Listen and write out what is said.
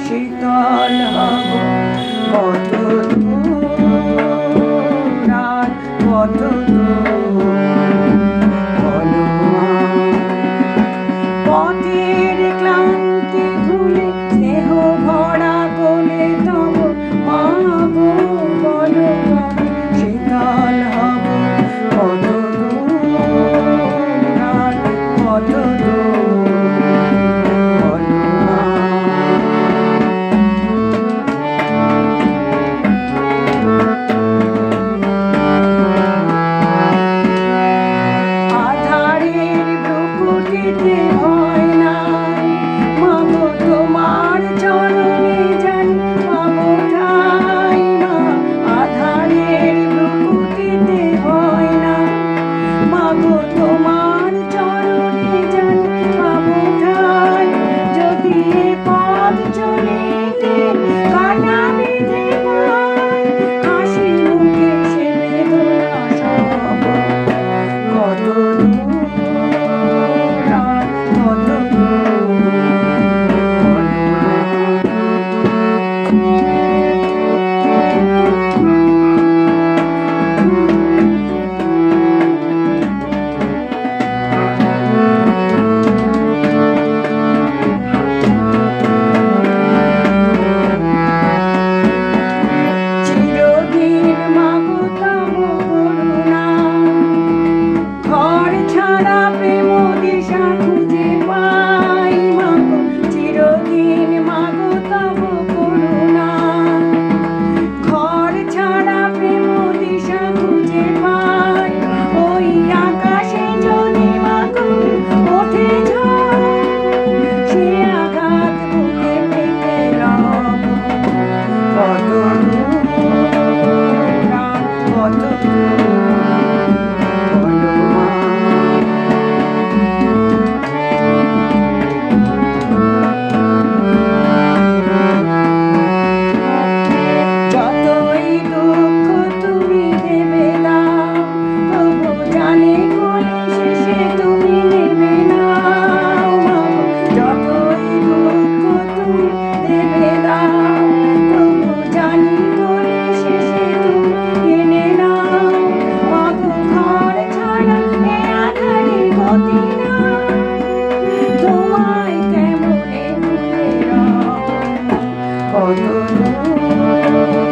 শীতল হব কত দূর আর কত দূর বলো মা। পথের ক্লান্তি ভুলে স্নেহ ভরা কোলে তব মা গো বলো তবে শীতল হব কত দূর আর কত দূর বলো মা। আধারের ভ্রুকুটিতে ভয় নাই মা গো তোমার চরণে জানি পাবো ঠাই মা। আধারের ভ্রুকুটিতে ভয় নাই মা গো তোমার চরণে জানি পাবো ঠাই। যদি এ পথ চলিতে কাটা বিধে পাই হাসি মুখে সে বেদনা সব কত দূর আর কত দূর বলো মা। চিরদিন মা গো তব করুণা ঘর ছাড়া প্রেম দিশা খুঁজে পাই মা গো। চিরদিন মা গো তব করুণা ঘর ছাড়া প্রেম দিশা খুঁজে পাই। ওই আকাশে যদি মা গো ওঠে ঝড় সে আঘাত বুকে পেতে রব কত দূর আর কত দূর বলো মা। যতই দুঃখ তুমি দেবে দাও তবু জানি কোলে শেষে তুমি নেবে নাও মা গো। যতই দুঃখ তুমি দেবে দাও তবু জানি কোলে শেষে তুমি এনে নাও মা গো। ঘর ছাড়া এ আঁধারে গতি নাই তোমায় কেমনে ভুলে রব কত দূর